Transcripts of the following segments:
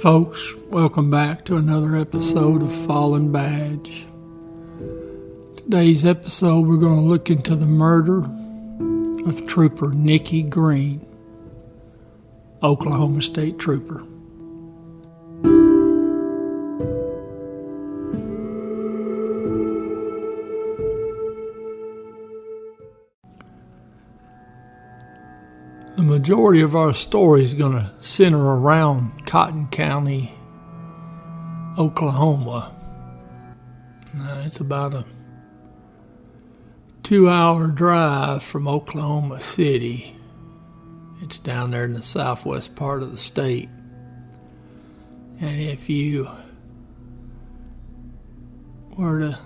folks, welcome back to another episode of Fallen Badge. Today's episode we're going to look into the murder of Trooper Nikky Green, Oklahoma State Trooper. The majority of our story is going to center around Cotton County, Oklahoma. It's about a 2-hour drive from Oklahoma City. It's down there in the southwest part of the state. And if you were to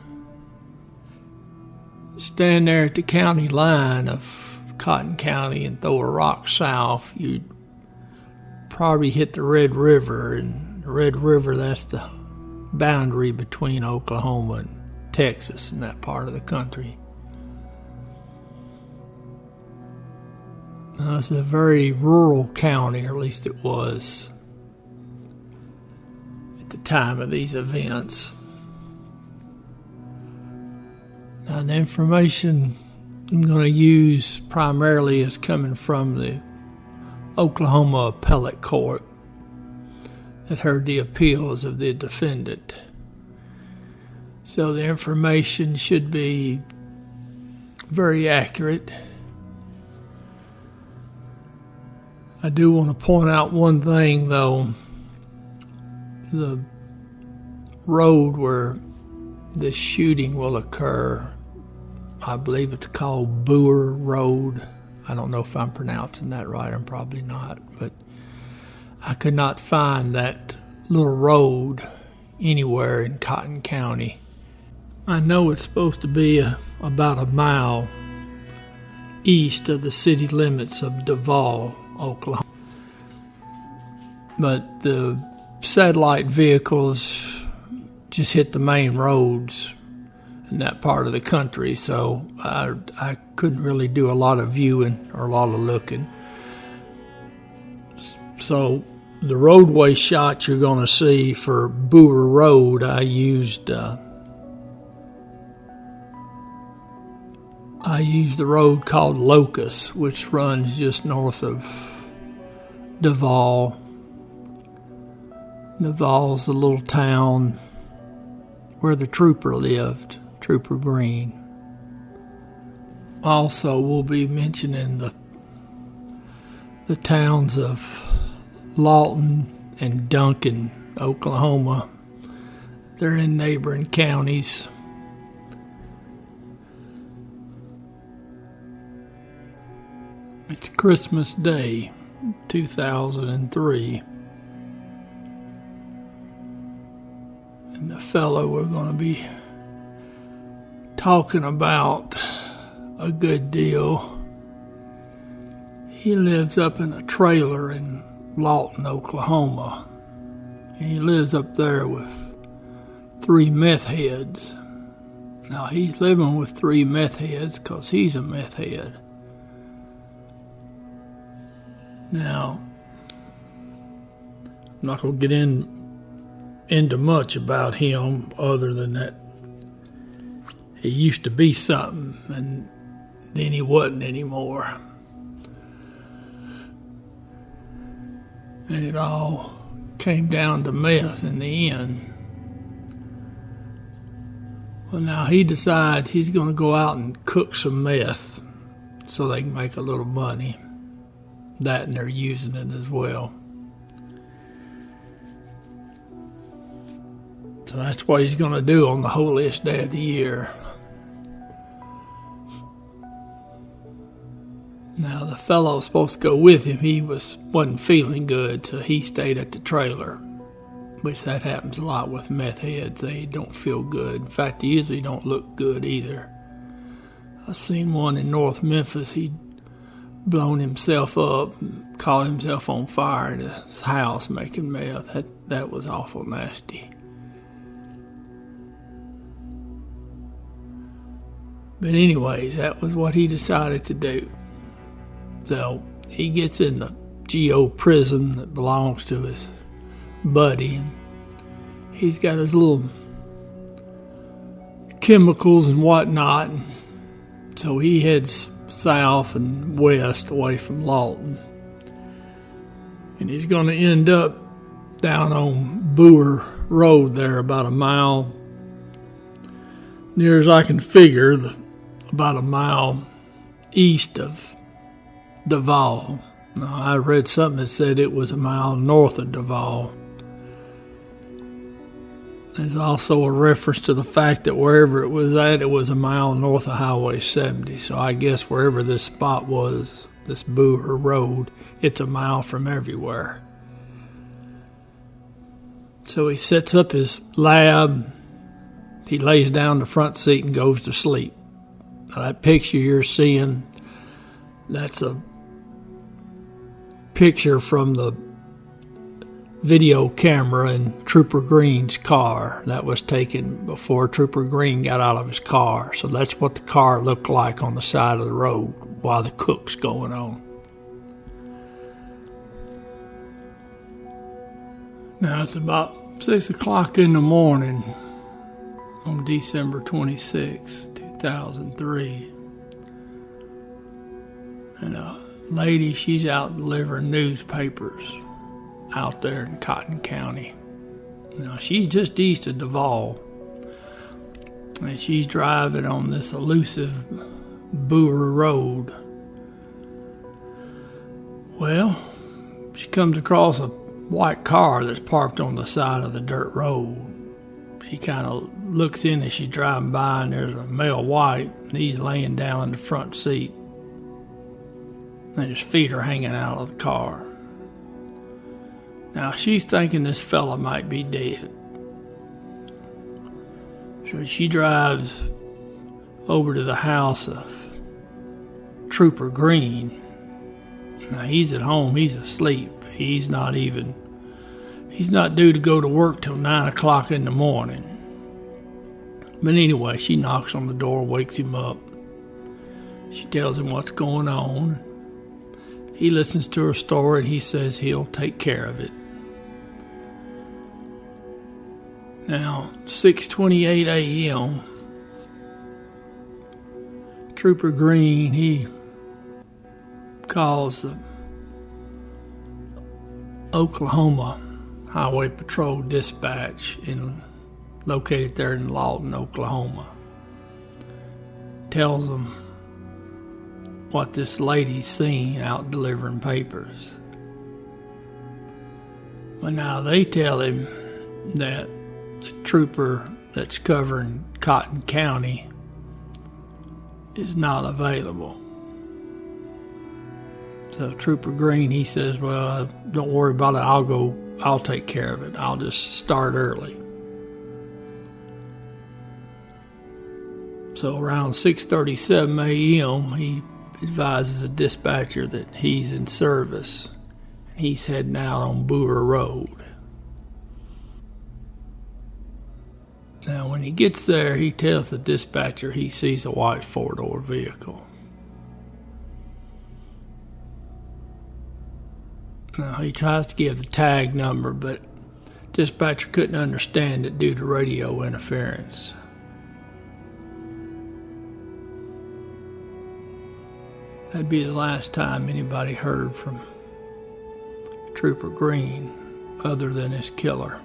stand there at the county line of Cotton County and throw a rock south, you'd probably hit the Red River, and the Red River, that's the boundary between Oklahoma and Texas in that part of the country. Now, it's a very rural county, or at least it was at the time of these events. Now, the information I'm going to use primarily is coming from the Oklahoma Appellate Court that heard the appeals of the defendant. So the information should be very accurate. I do want to point out one thing, though. The road where this shooting will occur, I believe it's called Boer Road. I don't know if I'm pronouncing that right. I'm probably not. But I could not find that little road anywhere in Cotton County. I know it's supposed to be about a mile east of the city limits of Duvall, Oklahoma. But the satellite vehicles just hit the main roads in that part of the country, so I couldn't really do a lot of viewing or a lot of looking. So the roadway shots you're going to see for Boer Road, I used the road called Locust, which runs just north of Duvall. Duvall's the little town where the trooper lived, Trooper Green. Also, we'll be mentioning the towns of Lawton and Duncan, Oklahoma. They're in neighboring counties. It's Christmas Day, 2003. And the fellow we're going to be talking about a good deal, he lives up in a trailer in Lawton, Oklahoma. And he lives up there with 3 meth heads. Now, he's living with 3 meth heads because he's a meth head. Now, I'm not going to get into much about him other than that he used to be something and then he wasn't anymore. And it all came down to meth in the end. Well, now he decides he's going to go out and cook some meth so they can make a little money. That, and they're using it as well. So that's what he's going to do on the holiest day of the year. Now, the fellow supposed to go with him, he wasn't feeling good, so he stayed at the trailer. Which that happens a lot with meth heads. They don't feel good. In fact, they usually don't look good either. I seen one in North Memphis. He'd blown himself up and caught himself on fire in his house making meth. That was awful nasty. But anyways, that was what he decided to do. So he gets in the GO prison that belongs to his buddy. He's got his little chemicals and whatnot. So he heads south and west away from Lawton. And he's going to end up down on Boer Road there, about a mile, near as I can figure, about a mile east of Duval. Now, I read something that said it was a mile north of Duval. There's also a reference to the fact that wherever it was at, it was a mile north of Highway 70. So I guess wherever this spot was, this Boer Road, it's a mile from everywhere. So he sets up his lab. He lays down the front seat and goes to sleep. Now that picture you're seeing, that's a picture from the video camera in Trooper Green's car that was taken before Trooper Green got out of his car. So that's what the car looked like on the side of the road while the cook's going on. Now it's about 6 o'clock in the morning on December 26, 2003. And a lady, she's out delivering newspapers out there in Cotton County. Now she's just east of Duval. And she's driving on this elusive Boer Road. Well, she comes across a white car that's parked on the side of the dirt road. She kind of looks in as she's driving by, and there's a male white, and he's laying down in the front seat. And his feet are hanging out of the car. Now she's thinking this fella might be dead. So she drives over to the house of Trooper Green. Now he's at home, he's asleep. He's not due to go to work till 9 o'clock in the morning. But anyway, she knocks on the door, wakes him up. She tells him what's going on. He listens to her story and he says he'll take care of it. Now, 6:28 a.m., Trooper Green, he calls the Oklahoma Highway Patrol Dispatch located there in Lawton, Oklahoma. Tells them what this lady's seen out delivering papers. But now they tell him that the trooper that's covering Cotton County is not available. So Trooper Green, he says, well, don't worry about it. I'll take care of it. I'll just start early. So around 6:37 a.m., he advises a dispatcher that he's in service. He's heading out on Boer Road. Now, when he gets there, he tells the dispatcher he sees a white four-door vehicle. Now, he tries to give the tag number, but dispatcher couldn't understand it due to radio interference. That'd be the last time anybody heard from Trooper Green other than his killer.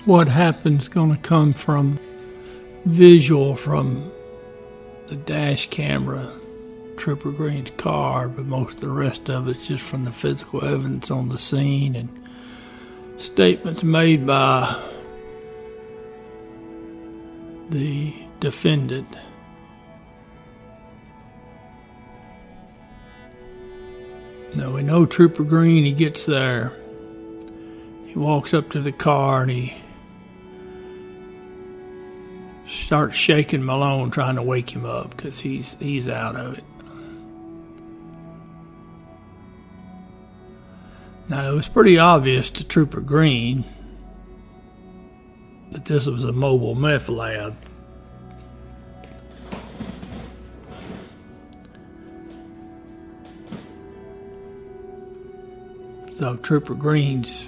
What happened's going to come from visual from the dash camera, Trooper Green's car, but most of the rest of it's just from the physical evidence on the scene and statements made by the defendant. Now we know Trooper Green, he gets there. He walks up to the car and he starts shaking Malone, trying to wake him up because he's out of it. Now, it was pretty obvious to Trooper Green that this was a mobile meth lab. So Trooper Green's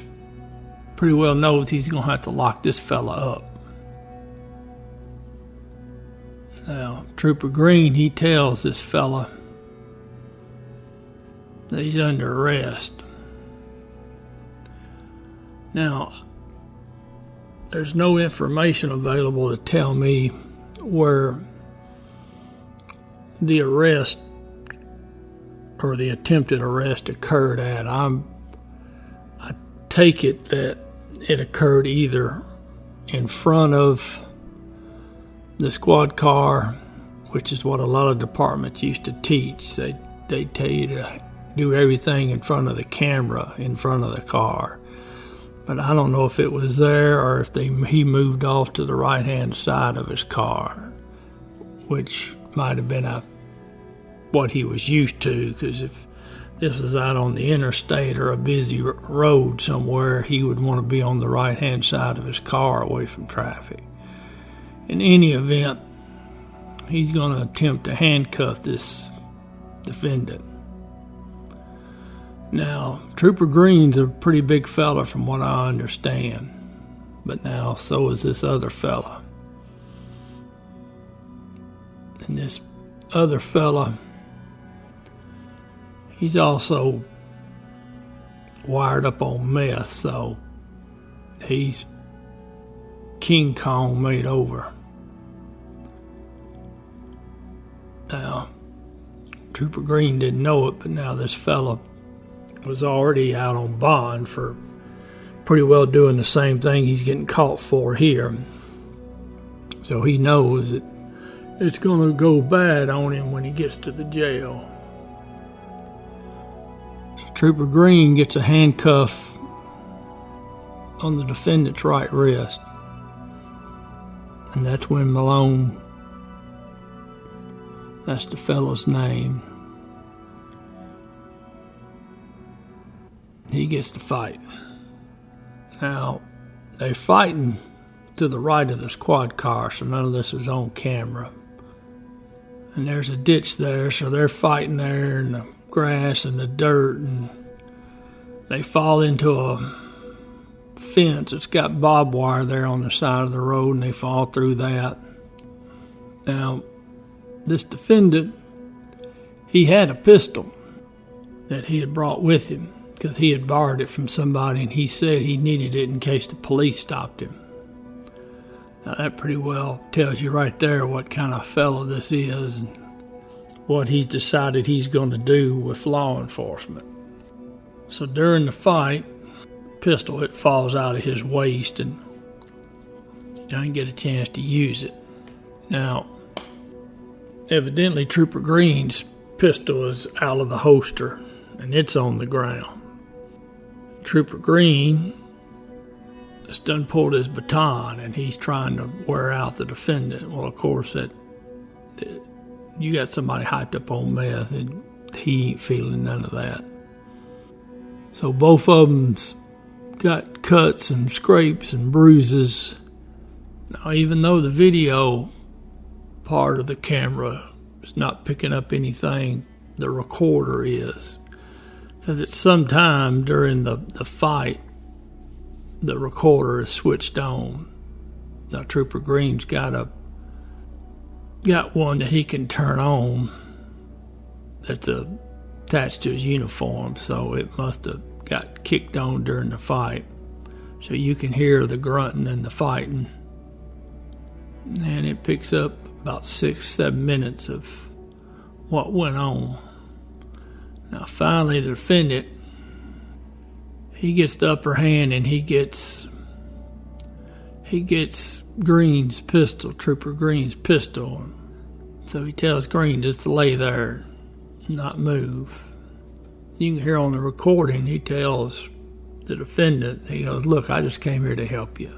pretty well knows he's going to have to lock this fella up. Now, Trooper Green, he tells this fella that he's under arrest. Now, there's no information available to tell me where the arrest or the attempted arrest occurred at. I take it that it occurred either in front of the squad car, which is what a lot of departments used to teach. They tell you to do everything in front of the camera, in front of the car. But I don't know if it was there or if he moved off to the right-hand side of his car, which might have been what he was used to, because if this was out on the interstate or a busy road somewhere, he would want to be on the right-hand side of his car away from traffic. In any event, he's going to attempt to handcuff this defendant. Now, Trooper Green's a pretty big fella from what I understand, but now so is this other fella. And this other fella, he's also wired up on meth, so he's King Kong made over. Now, Trooper Green didn't know it, but now this fella was already out on bond for pretty well doing the same thing he's getting caught for here. So he knows that it's going to go bad on him when he gets to the jail. So Trooper Green gets a handcuff on the defendant's right wrist. And that's when Malone, that's the fella's name, he gets to fight. Now, they're fighting to the right of the squad car, so none of this is on camera. And there's a ditch there, so they're fighting there in the grass and the dirt, and they fall into a fence. It's got barbed wire there on the side of the road, and they fall through that. Now, this defendant, he had a pistol that he had brought with him because he had borrowed it from somebody, and he said he needed it in case the police stopped him. Now, that pretty well tells you right there what kind of fellow this is and what he's decided he's going to do with law enforcement. So during the fight, pistol, it falls out of his waist and he doesn't get a chance to use it. Now, evidently Trooper Green's pistol is out of the holster and it's on the ground. Trooper Green has done pulled his baton and he's trying to wear out the defendant. Well, of course, that you got somebody hyped up on meth and he ain't feeling none of that. So both of them's got cuts and scrapes and bruises. Now, even though the video part of the camera is not picking up anything, the recorder is. Because at some time during the fight, the recorder is switched on. Now, Trooper Green's got one that he can turn on that's attached to his uniform, so it must have got kicked on during the fight. So you can hear the grunting and the fighting. And it picks up about 6-7 minutes of what went on. Now finally the defendant, he gets the upper hand and he gets Green's pistol, Trooper Green's pistol. So he tells Green just to lay there, not move. You can hear on the recording, he tells the defendant, he goes, "Look, I just came here to help you."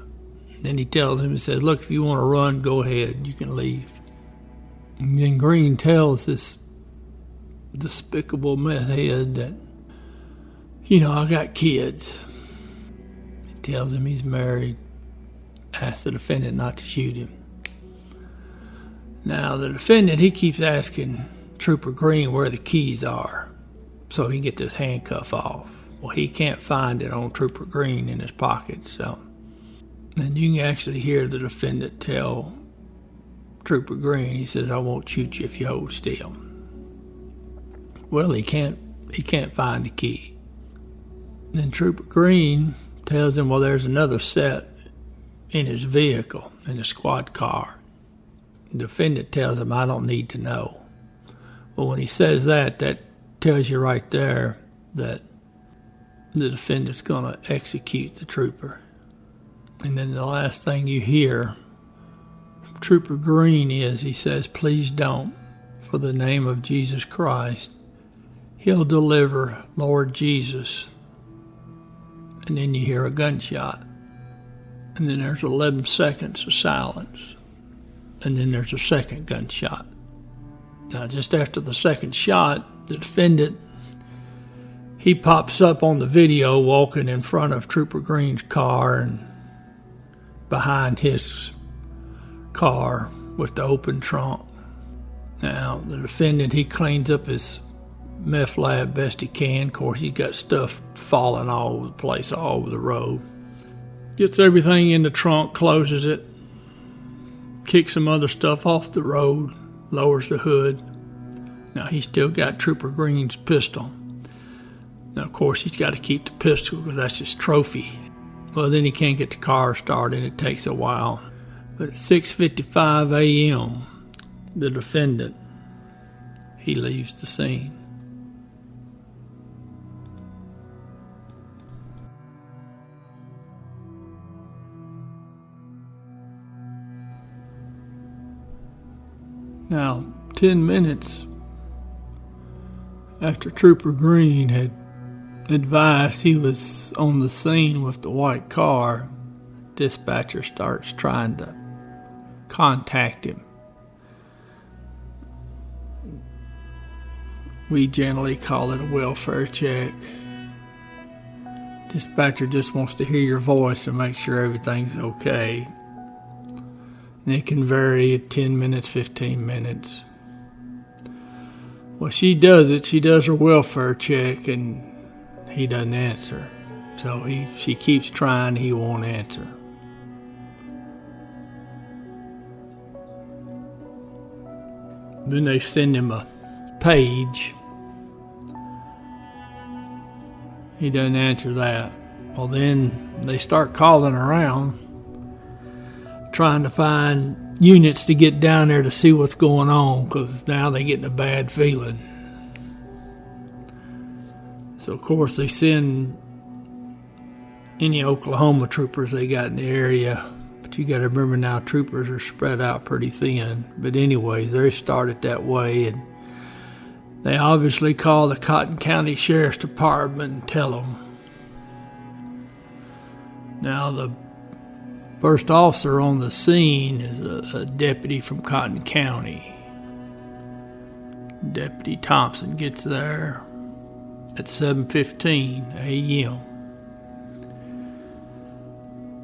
And then he tells him, he says, "Look, if you want to run, go ahead, you can leave." And then Green tells this despicable meth head that, I got kids. He tells him he's married, asks the defendant not to shoot him. Now, the defendant, he keeps asking Trooper Green where the keys are so he can get this handcuff off. Well, he can't find it on Trooper Green in his pocket, so. And you can actually hear the defendant tell Trooper Green, he says, "I won't shoot you if you hold still." Well, he can't find the key. Then Trooper Green tells him, well, there's another set in his vehicle, in the squad car. The defendant tells him, "I don't need to know." Well, when he says that, that tells you right there that the defendant's going to execute the trooper. And then the last thing you hear from Trooper Green is, he says, "Please don't, for the name of Jesus Christ. He'll deliver, Lord Jesus." And then you hear a gunshot. And then there's 11 seconds of silence. And then there's a second gunshot. Now, just after the second shot, the defendant, he pops up on the video walking in front of Trooper Green's car and behind his car with the open trunk. Now, the defendant, he cleans up his meth lab best he can. Of course, he's got stuff falling all over the place, all over the road. Gets everything in the trunk, closes it, kicks some other stuff off the road, lowers the hood. Now, he's still got Trooper Green's pistol. Now, of course, he's got to keep the pistol because that's his trophy. Well, then he can't get the car started. It takes a while. But at 6:55 a.m., the defendant, he leaves the scene. Now, 10 minutes after Trooper Green had advised he was on the scene with the white car, dispatcher starts trying to contact him. We generally call it a welfare check. Dispatcher just wants to hear your voice and make sure everything's okay. And it can vary at 10 minutes, 15 minutes. Well, she does it. She does her welfare check, and he doesn't answer. So she keeps trying. He won't answer. Then they send him a page. He doesn't answer that. Well, then they start calling around, trying to find units to get down there to see what's going on, because now they're getting a bad feeling. So, of course, they send any Oklahoma troopers they got in the area. But you got to remember now, troopers are spread out pretty thin. But anyways, they started that way, and they obviously call the Cotton County Sheriff's Department and tell them. Now, the first officer on the scene is a deputy from Cotton County. Deputy Thompson gets there at 7:15 a.m.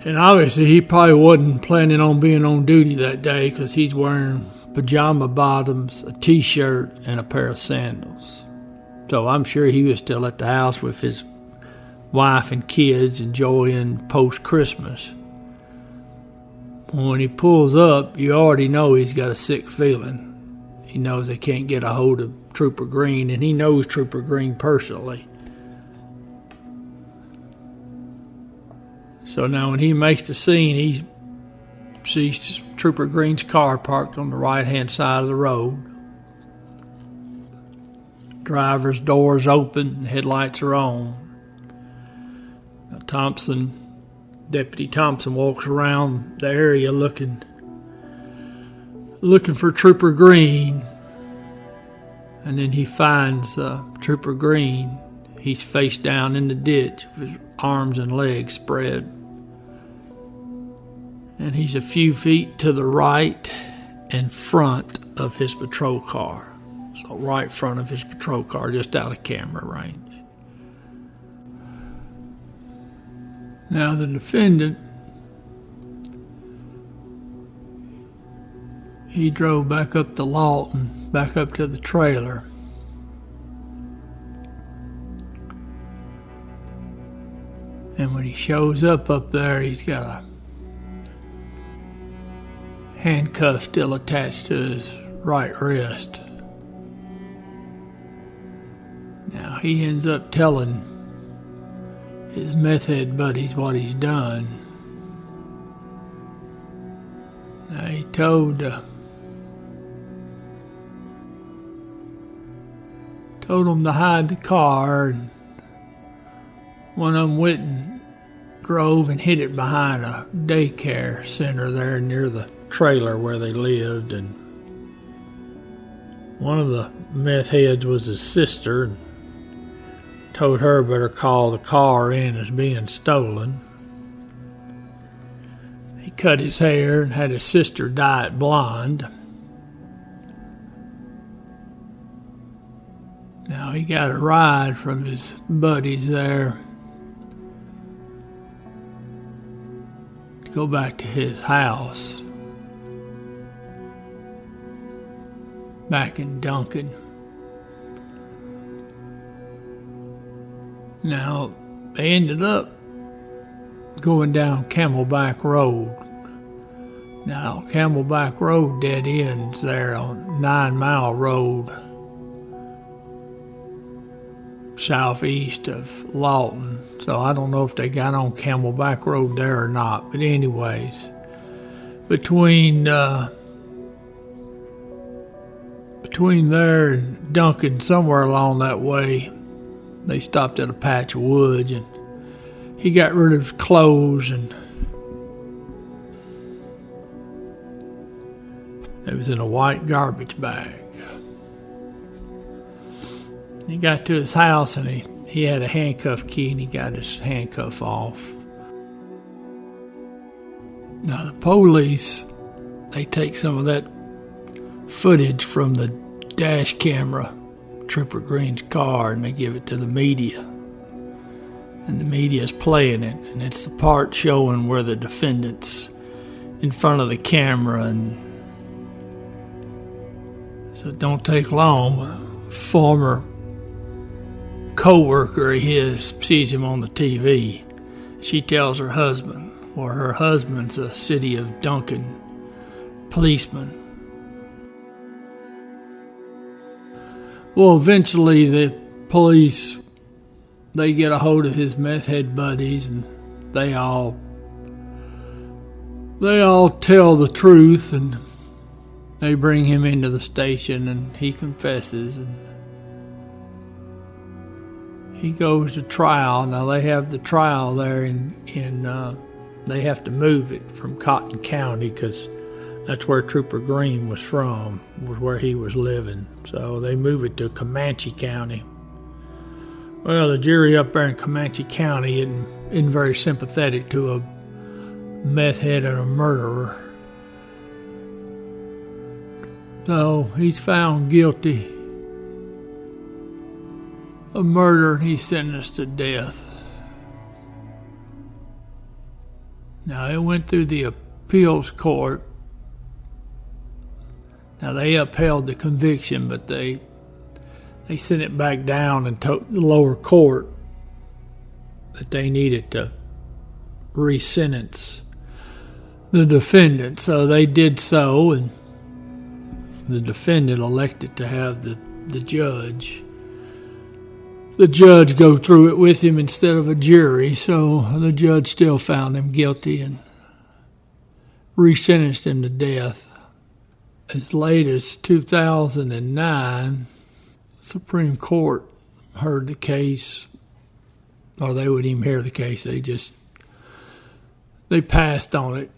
And obviously he probably wasn't planning on being on duty that day because he's wearing pajama bottoms, a t-shirt, and a pair of sandals. So I'm sure he was still at the house with his wife and kids enjoying post-Christmas. When he pulls up, you already know he's got a sick feeling. He knows they can't get a hold of Trooper Green, and he knows Trooper Green personally. So now when he makes the scene, he sees Trooper Green's car parked on the right-hand side of the road. Driver's door's open, headlights are on. Now Deputy Thompson walks around the area looking for Trooper Green, and then he finds Trooper Green. He's face down in the ditch with his arms and legs spread, and he's a few feet to the right and front of his patrol car. So right front of his patrol car, just out of camera range. Now the defendant, he drove back up to Lawton, back up to the trailer. And when he shows up there, he's got a handcuff still attached to his right wrist. Now, he ends up telling his meth head buddies what he's done. Now, he told them to hide the car, and one of them went and drove and hid it behind a daycare center there near the trailer where they lived. And one of the meth heads was his sister, and told her better call the car in as being stolen. He cut his hair and had his sister dye it blonde. Now he got a ride from his buddies there to go back to his house back in Duncan. Now, they ended up going down Camelback Road. Now, Camelback Road dead ends there on 9 Mile Road, southeast of Lawton. So I don't know if they got on Camelback Road there or not. But anyways, between there and Duncan, somewhere along that way, they stopped at a patch of woods, and he got rid of his clothes, and it was in a white garbage bag. He got to his house, and he had a handcuff key, and he got his handcuff off. Now the police, they take some of that footage from the dash camera, Trooper Green's car, and they give it to the media. And the media's playing it, and it's the part showing where the defendant's in front of the camera. And so it don't take long. A former co-worker of his sees him on the TV. She tells her husband, or her husband's a city of Duncan policeman. Well, eventually the police, they get a hold of his meth head buddies, and they all tell the truth, and they bring him into the station, and he confesses, and he goes to trial. Now they have the trial there in they have to move it from Cotton County because that's where Trooper Green was from, was where he was living. So they move it to Comanche County. Well, the jury up there in Comanche County isn't very sympathetic to a meth head and a murderer. So he's found guilty of murder, and he's sentenced to death. Now, it went through the appeals court. Now, they upheld the conviction, but they sent it back down and told the lower court that they needed to re-sentence the defendant. So they did so, and the defendant elected to have the judge go through it with him instead of a jury. So the judge still found him guilty and re-sentenced him to death. As late as 2009, Supreme Court heard the case, or they wouldn't even hear the case. They passed on it,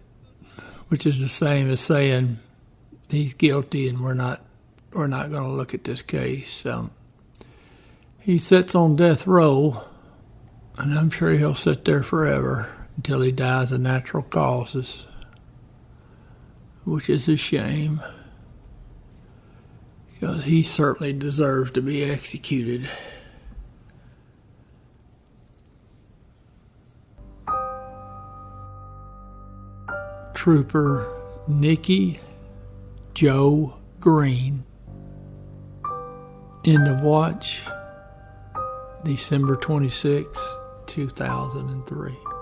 which is the same as saying he's guilty and we're not going to look at this case. He sits on death row, and I'm sure he'll sit there forever until he dies of natural causes, which is a shame, because he certainly deserves to be executed. Trooper Nikky Joe Green. End of watch, December 26, 2003.